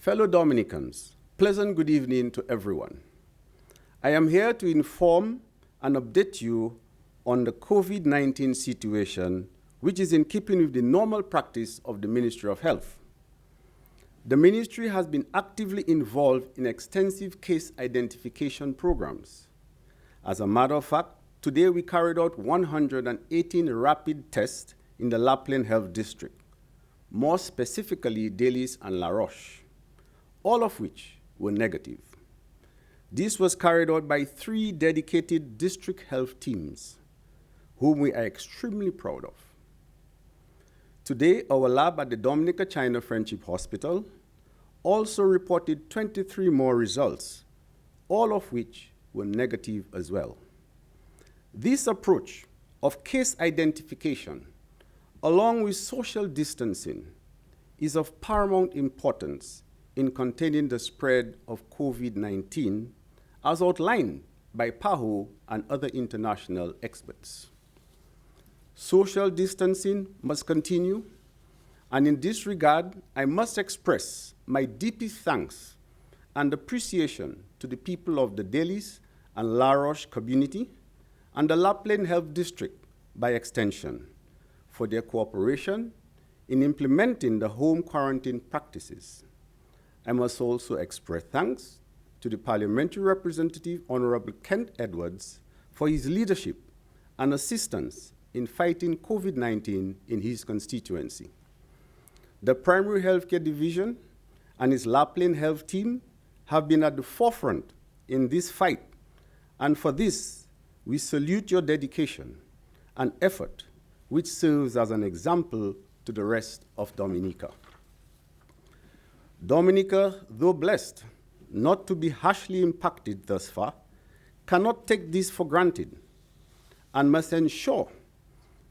Fellow Dominicans, pleasant good evening to everyone. I am here to inform and update you on the COVID-19 situation, which is in keeping with the normal practice of the Ministry of Health. The Ministry has been actively involved in extensive case identification programs. As a matter of fact, today we carried out 118 rapid tests in the Lapland Health District, more specifically Delis and La Roche, all of which were negative. This was carried out by 3 dedicated district health teams, whom we are extremely proud of. Today, our lab at the Dominica China Friendship Hospital also reported 23 more results, all of which were negative as well. This approach of case identification, along with social distancing, is of paramount importance in containing the spread of COVID-19, as outlined by PAHO and other international experts. Social distancing must continue, and in this regard, I must express my deepest thanks and appreciation to the people of the Delis and La Roche community and the Lapland Health District by extension for their cooperation in implementing the home quarantine practices. I must also express thanks to the Parliamentary Representative Honorable Kent Edwards for his leadership and assistance in fighting COVID-19 in his constituency. The Primary Healthcare Division and its Lapland Health team have been at the forefront in this fight, and for this, we salute your dedication and effort, which serves as an example to the rest of Dominica. Dominica, though blessed not to be harshly impacted thus far, cannot take this for granted and must ensure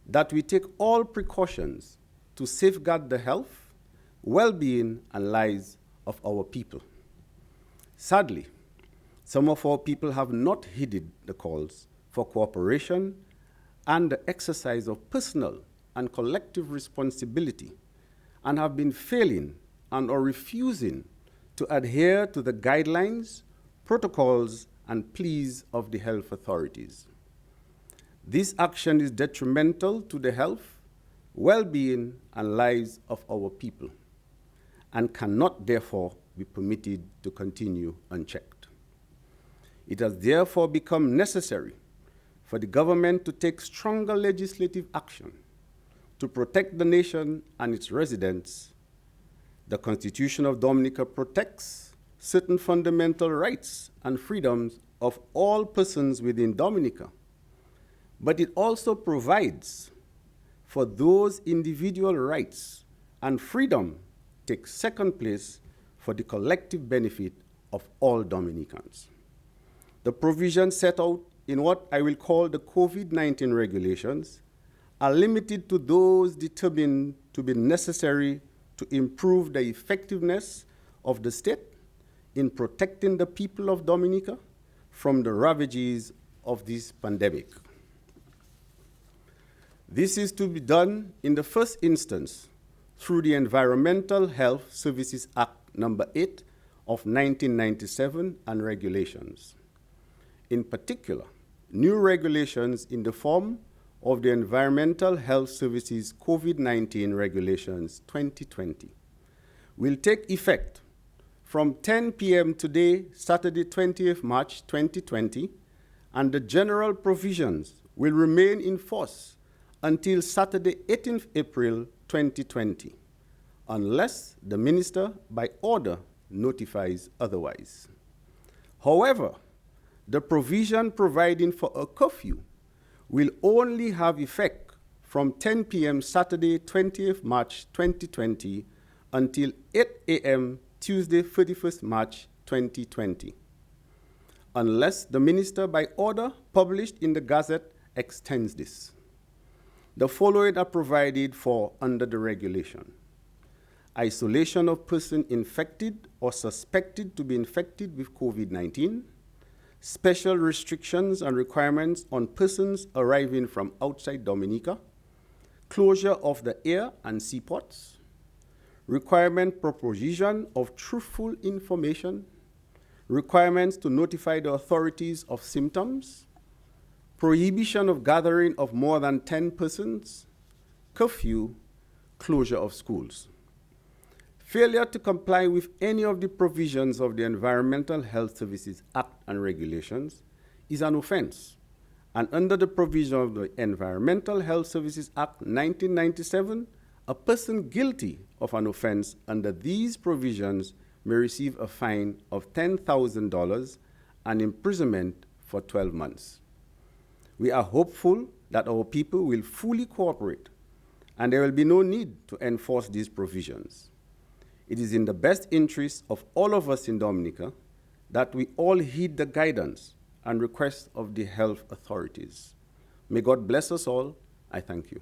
that we take all precautions to safeguard the health, well-being, and lives of our people. Sadly, some of our people have not heeded the calls for cooperation and the exercise of personal and collective responsibility and have been failing and or refusing to adhere to the guidelines, protocols, and pleas of the health authorities. This action is detrimental to the health, well-being, and lives of our people and cannot therefore be permitted to continue unchecked. It has therefore become necessary for the government to take stronger legislative action to protect the nation and its residents. The Constitution of Dominica protects certain fundamental rights and freedoms of all persons within Dominica, but it also provides for those individual rights and freedom take second place for the collective benefit of all Dominicans. The provisions set out in what I will call the COVID-19 regulations are limited to those determined to be necessary to improve the effectiveness of the state in protecting the people of Dominica from the ravages of this pandemic. This is to be done in the first instance through the Environmental Health Services Act No. 8 of 1997 and regulations. In particular, new regulations in the form of the Environmental Health Services COVID-19 Regulations 2020 will take effect from 10 p.m. today, Saturday, 20th March 2020, and the general provisions will remain in force until Saturday, 18th April 2020, unless the minister by order notifies otherwise. However, the provision providing for a curfew will only have effect from 10 p.m. Saturday, 20th March 2020 until 8 a.m. Tuesday, 31st March 2020, unless the minister by order published in the Gazette extends this. The following are provided for under the regulation: isolation of person infected or suspected to be infected with COVID-19, special restrictions and requirements on persons arriving from outside Dominica, closure of the air and seaports, requirement for provision of truthful information, requirements to notify the authorities of symptoms, prohibition of gathering of more than 10 persons, curfew, closure of schools. Failure to comply with any of the provisions of the Environmental Health Services Act and regulations is an offense, and under the provision of the Environmental Health Services Act 1997, a person guilty of an offense under these provisions may receive a fine of $10,000 and imprisonment for 12 months. We are hopeful that our people will fully cooperate and there will be no need to enforce these provisions. It is in the best interest of all of us in Dominica that we all heed the guidance and requests of the health authorities. May God bless us all. I thank you.